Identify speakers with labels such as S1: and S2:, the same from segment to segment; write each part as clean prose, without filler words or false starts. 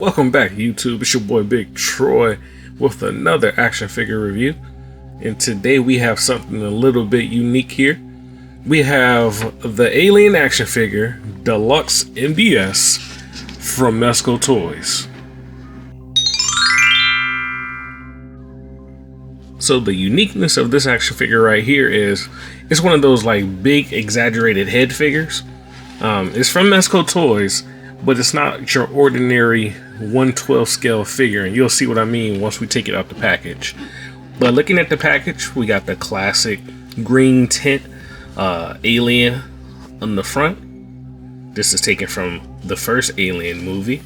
S1: Welcome back, YouTube. It's your boy Big Troy with another action figure review. And today we have something a little bit unique here. We have the Alien action figure, Deluxe MDS from Mezco Toys. So the uniqueness of this action figure right here is it's one of those like big exaggerated head figures. It's from Mezco Toys, but it's not your ordinary 1/12 scale figure, and you'll see what I mean once we take it out the package. But looking at the package, we got the classic green tint Alien on the front. This is taken from the first Alien movie.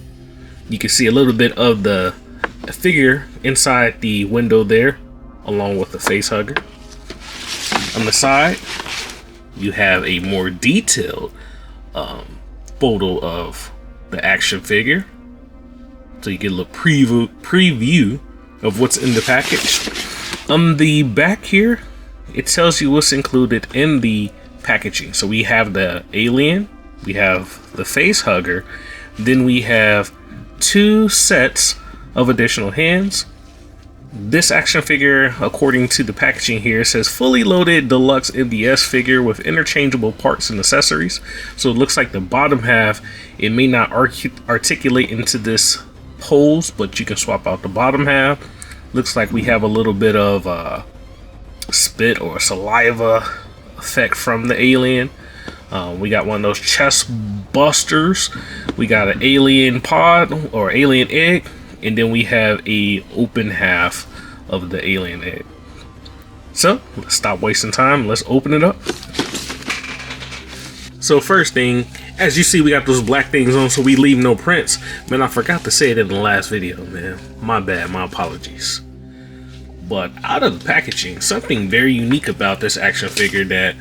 S1: You can see a little bit of the figure inside the window there, along with the face hugger. On the side, you have a more detailed photo of the action figure, so you get a little preview of what's in the package. On the back here, it tells you what's included in the packaging. So we have the Alien, we have the face hugger, then we have 2 sets of additional hands. This action figure, according to the packaging here, says fully loaded deluxe MDS figure with interchangeable parts and accessories. So it looks like the bottom half, it may not articulate into this pose, but you can swap out the bottom half. Looks like we have a little bit of spit or saliva effect from the Alien. We got one of those chest busters. We got an alien pod or alien egg. And then we have a open half of the alien egg. So let's stop wasting time. Let's open it up. So first thing, as you see, we got those black things on, so we leave no prints. Man, I forgot to say it in the last video, man. My bad, my apologies. But out of the packaging, something very unique about this action figure that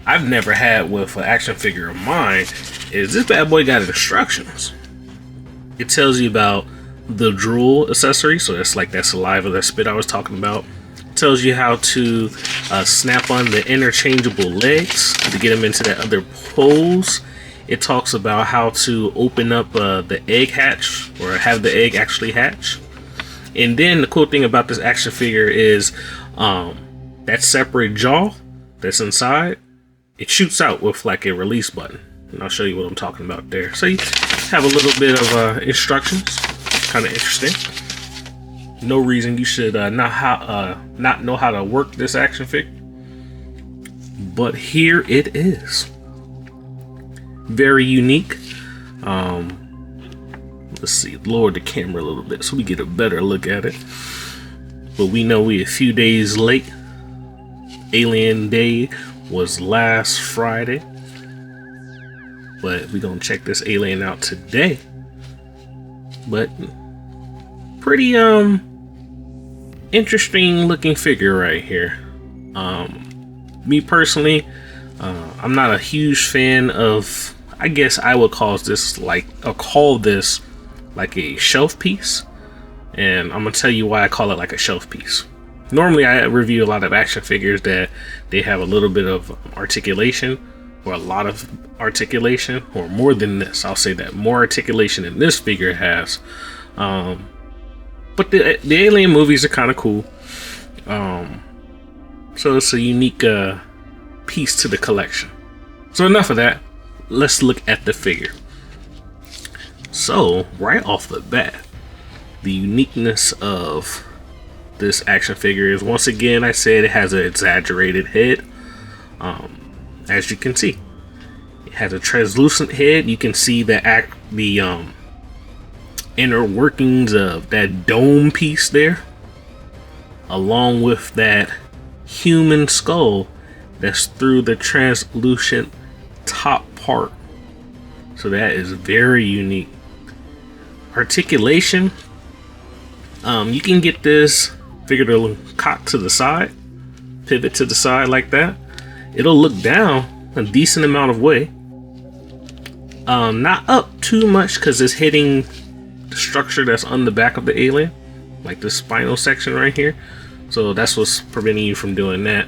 S1: I've never had with an action figure of mine is this bad boy got instructions. It tells you about the drool accessory, so that's like that saliva, that spit I was talking about. It tells you how to snap on the interchangeable legs to get them into that other pose. It talks about how to open up the egg hatch, or have the egg actually hatch. And then the cool thing about this action figure is that separate jaw that's inside, it shoots out with like a release button, and I'll show you what I'm talking about there. So you have a little bit of instructions. Kind of interesting. No reason you should not know how to work this action figure, but here it is. Very unique. Let's see, lower the camera a little bit so we get a better look at it. But we know we a few days late. Alien Day was last Friday, but we're gonna check this Alien out today. But pretty interesting looking figure right here. Me personally, I'm not a huge fan of, I guess I would call this like a shelf piece, and I'm gonna tell you why I call it like a shelf piece. Normally I review a lot of action figures that they have a little bit of articulation, or a lot of articulation, or more than this. I'll say that more articulation than this figure has. But the Alien movies are kind of cool. So it's a unique piece to the collection. So enough of that. Let's look at the figure. So right off the bat, the uniqueness of this action figure is, once again, I said it has an exaggerated head. As you can see, it has a translucent head. You can see the inner workings of that dome piece there, along with that human skull that's through the translucent top part. So that is very unique. Articulation, you can get this figure to cock to the side, pivot to the side like that. It'll look down a decent amount of way, not up too much, because it's hitting the structure that's on the back of the alien, like the spinal section right here. So that's what's preventing you from doing that.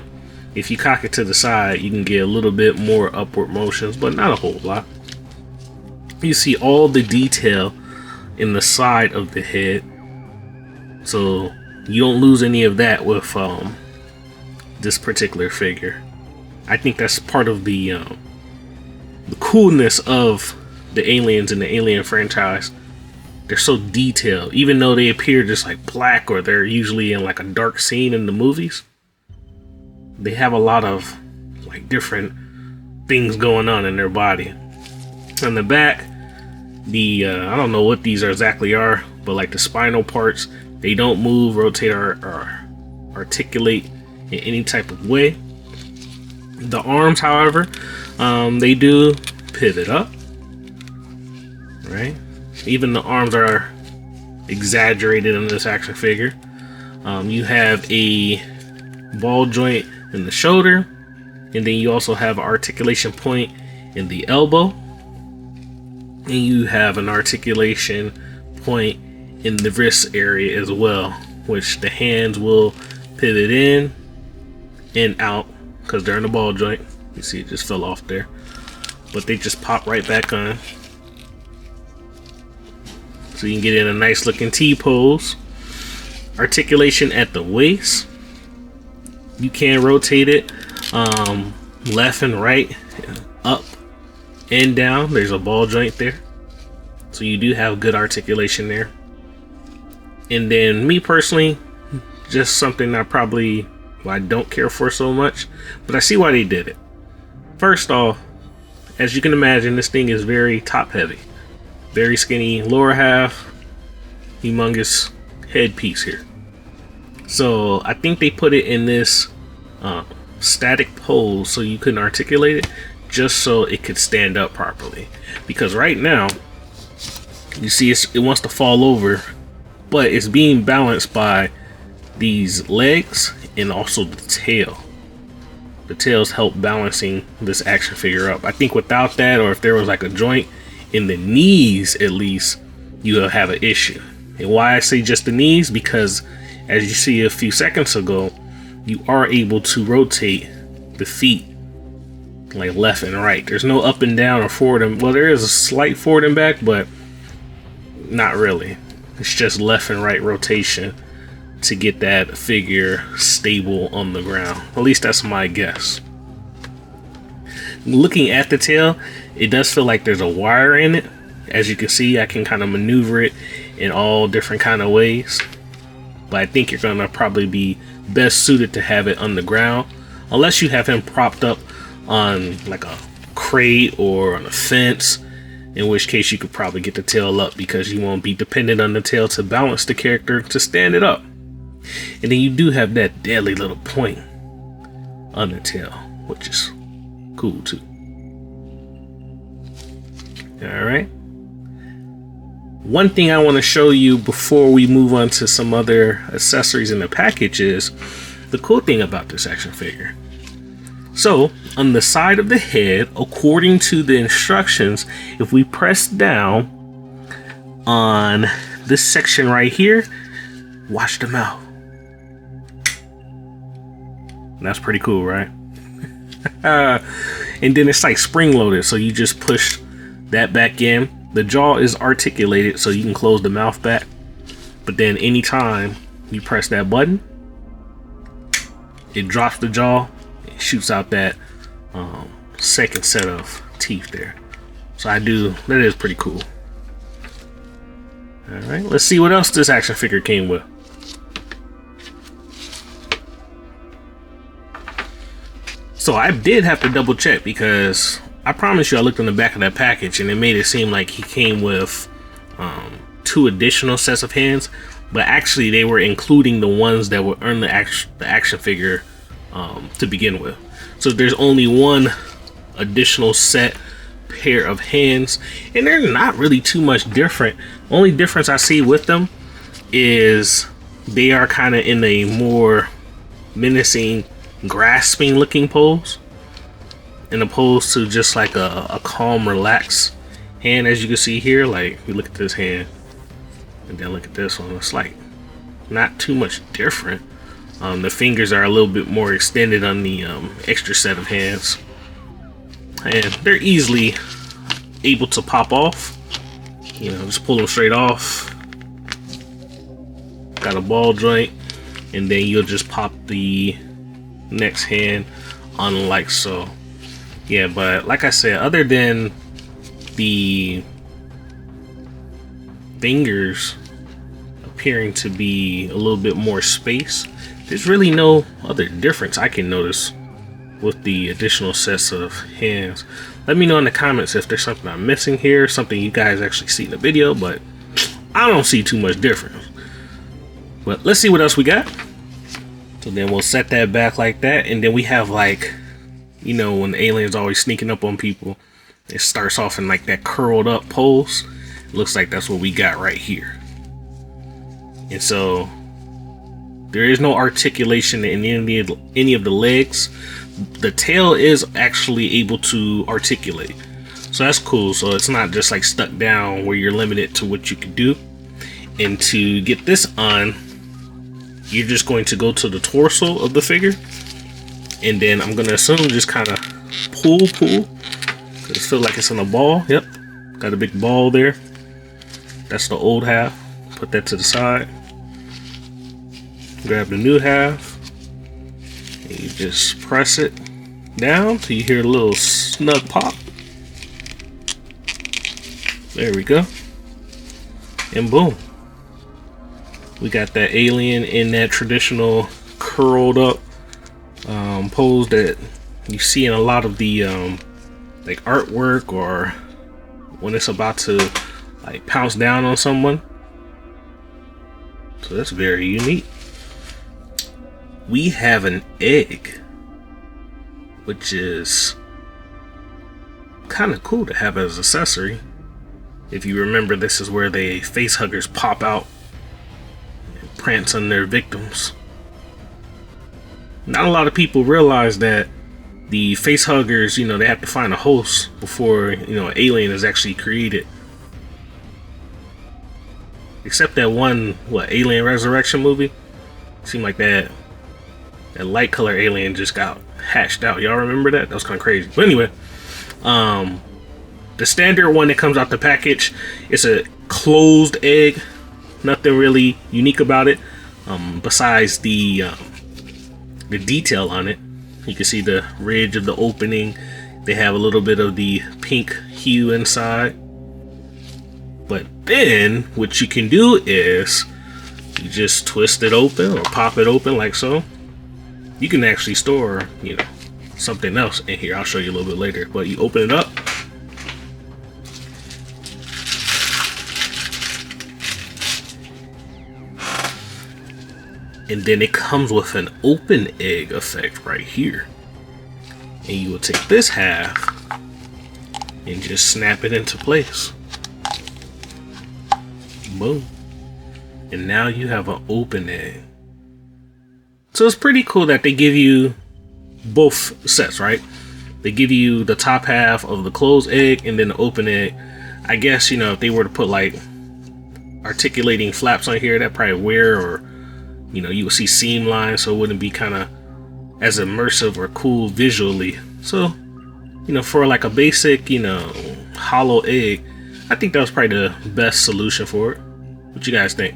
S1: If you cock it to the side, you can get a little bit more upward motions, but not a whole lot. You see all the detail in the side of the head, so you don't lose any of that with this particular figure. I think that's part of the coolness of the aliens in the Alien franchise. They're so detailed, even though they appear just like black, or they're usually in like a dark scene in the movies. They have a lot of like different things going on in their body. On the back, the I don't know what these exactly are, but like the spinal parts, they don't move, rotate, or articulate in any type of way. The arms, however, they do pivot up, right? Even the arms are exaggerated in this action figure. You have a ball joint in the shoulder, and then you also have an articulation point in the elbow, and you have an articulation point in the wrist area as well, which the hands will pivot in and out because they're in the ball joint. You see it just fell off there, but they just pop right back on. So you can get in a nice looking T pose. Articulation at the waist. You can rotate it left and right, up and down. There's a ball joint there, so you do have good articulation there. And then me personally, just something I don't care for so much, but I see why they did it. First off, as you can imagine, this thing is very top heavy. Very skinny lower half, humongous headpiece here. So I think they put it in this static pose so you couldn't articulate it, just so it could stand up properly. Because right now, you see it wants to fall over, but it's being balanced by these legs and also the tail. The tails help balancing this action figure up. I think without that, or if there was like a joint in the knees at least, you'll have an issue. And why I say just the knees, because as you see a few seconds ago, you are able to rotate the feet like left and right. There's no up and down or forward and, well, there is a slight forward and back, but not really. It's just left and right rotation to get that figure stable on the ground. At least that's my guess. Looking at the tail, it does feel like there's a wire in it. As you can see, I can kind of maneuver it in all different kind of ways, but I think you're gonna probably be best suited to have it on the ground, unless you have him propped up on like a crate or on a fence, in which case you could probably get the tail up, because you won't be dependent on the tail to balance the character to stand it up. And then you do have that deadly little point on the tail, which is cool too. Alright. One thing I want to show you before we move on to some other accessories in the package is the cool thing about this action figure. So on the side of the head, according to the instructions, if we press down on this section right here, watch the mouth. That's pretty cool, right? And then it's like spring loaded, so you just push that back in. The jaw is articulated, so you can close the mouth back, but then anytime you press that button, it drops the jaw, it shoots out that second set of teeth there. So that is pretty cool. All right, let's see what else this action figure came with. So I did have to double check, because I promise you I looked on the back of that package and it made it seem like he came with 2 additional sets of hands, but actually they were including the ones that were on the action figure to begin with. So there's only 1 additional pair of hands, and they're not really too much different. Only difference I see with them is they are kind of in a more menacing, grasping looking pose, in opposed to just like a calm, relaxed hand. As you can see here, like you look at this hand and then look at this one, it's like not too much different. The fingers are a little bit more extended on the extra set of hands, and they're easily able to pop off. you know, just pull them straight off. Got a ball joint, and then you'll just pop the next hand on like so. Yeah, but like I said, other than the fingers appearing to be a little bit more space, there's really no other difference I can notice with the additional sets of hands. Let me know in the comments if there's something I'm missing here, something you guys actually see in the video, but I don't see too much difference. But let's see what else we got. So then we'll set that back like that, and then we have, like, you know, when the alien's always sneaking up on people, it starts off in like that curled up pose. It looks like that's what we got right here. And so there is no articulation in any of the legs. The tail is actually able to articulate, so that's cool. So it's not just like stuck down where you're limited to what you can do. And to get this on, you're just going to go to the torso of the figure, and then I'm gonna assume just kind of pull, cause it feels like it's in a ball. Yep, got a big ball there. That's the old half. Put that to the side. Grab the new half, and you just press it down till you hear a little snug pop. There we go, and boom, we got that alien in that traditional curled up pose that you see in a lot of the like artwork, or when it's about to like pounce down on someone. So that's very unique. We have an egg, which is kind of cool to have as an accessory. If you remember, this is where the face huggers pop out and prance on their victims. Not a lot of people realize that the face huggers, you know, they have to find a host before, you know, an alien is actually created. Except that one, Alien Resurrection movie? Seemed like that light color alien just got hatched out. Y'all remember that? That was kind of crazy. But anyway, the standard one that comes out the package, it's a closed egg. Nothing really unique about it, besides the detail on it. You can see the ridge of the opening. They have a little bit of the pink hue inside. But then what you can do is you just twist it open or pop it open like so. You can actually store, you know, something else in here. I'll show you a little bit later. But you open it up, and then it comes with an open egg effect right here. And you will take this half and just snap it into place. Boom. And now you have an open egg. So it's pretty cool that they give you both sets, right? They give you the top half of the closed egg and then the open egg. I guess, you know, if they were to put like articulating flaps on here, that probably wear, or, you know, you would see seam lines, so it wouldn't be kind of as immersive or cool visually. So, you know, for like a basic, you know, hollow egg, I think that was probably the best solution for it. What you guys think?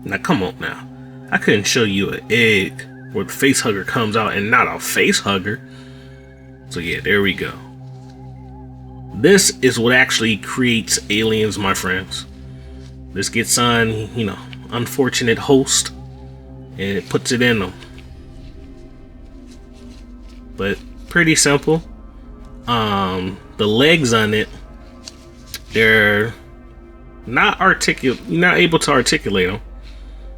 S1: Now, come on now. I couldn't show you an egg where the face hugger comes out and not a face hugger. So yeah, there we go. This is what actually creates aliens, my friends. This gets on, you know, unfortunate host, and it puts it in them. But pretty simple. The legs on it, they're not articulate. You're not able to articulate them,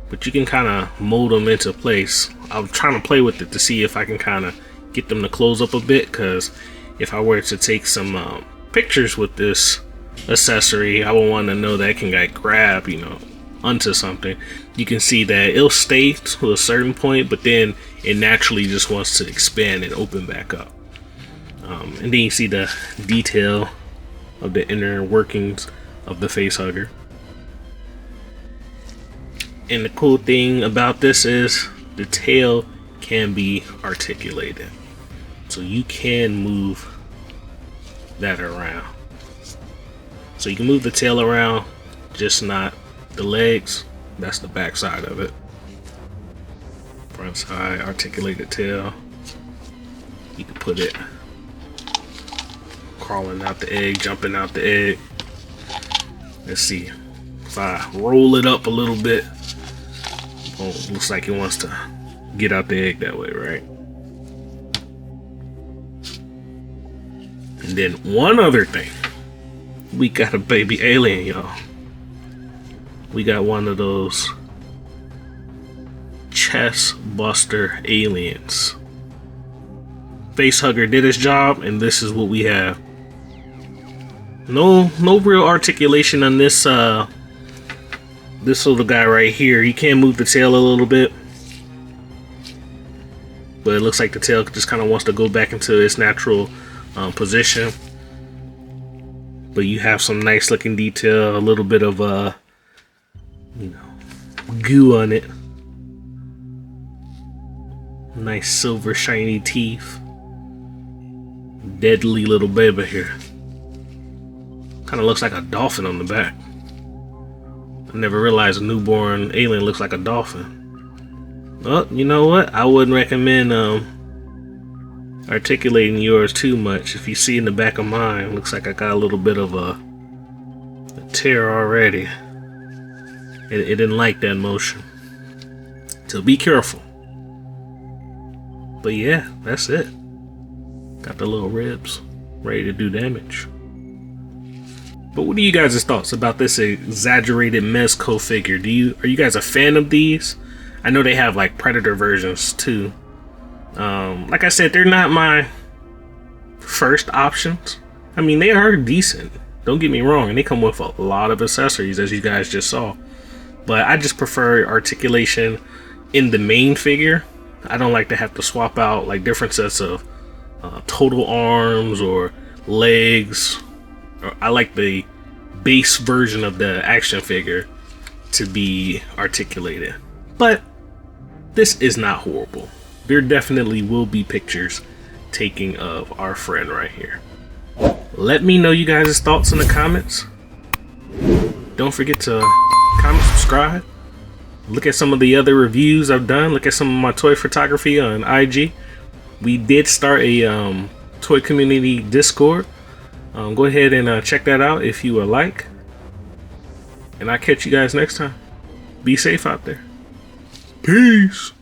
S1: but you can kind of mold them into place. I'm trying to play with it to see if I can kind of get them to close up a bit, because if I were to take some pictures with this accessory, I would want to know that it can like grab, you know, onto something. You can see that it'll stay to a certain point, but then it naturally just wants to expand and open back up. And then you see the detail of the inner workings of the face hugger. And the cool thing about this is the tail can be articulated, so you can move that around. So you can move the tail around, just not the legs. That's the back side of it. Front side, articulated tail. You can put it crawling out the egg, jumping out the egg. Let's see. If I roll it up a little bit, oh, looks like it wants to get out the egg that way, right? And then one other thing. We got a baby alien, y'all. We got one of those chest buster aliens. Facehugger did his job, and this is what we have. No real articulation on this this little guy right here. He can move the tail a little bit, but it looks like the tail just kind of wants to go back into its natural position. But you have some nice looking detail, a little bit of goo on it. Nice silver shiny teeth. Deadly little baby here. Kind of looks like a dolphin on the back. I never realized a newborn alien looks like a dolphin. Well, you know what? I wouldn't recommend articulating yours too much. If you see in the back of mine, looks like I got a little bit of a tear already. It didn't like that motion. So be careful. But yeah, that's it. Got the little ribs ready to do damage. But what are you guys' thoughts about this exaggerated Mezco figure? Are you guys a fan of these? I know they have like Predator versions too. Like I said, they're not my first options. I mean, they are decent. Don't get me wrong, and they come with a lot of accessories, as you guys just saw. But I just prefer articulation in the main figure. I don't like to have to swap out like different sets of total arms or legs. I like the base version of the action figure to be articulated. But this is not horrible. There definitely will be pictures taken of our friend right here. Let me know you guys' thoughts in the comments. Don't forget to comment, subscribe. Look at some of the other reviews I've done. Look at some of my toy photography on IG. We did start a toy community Discord. Go ahead and check that out if you would like. And I'll catch you guys next time. Be safe out there. Peace.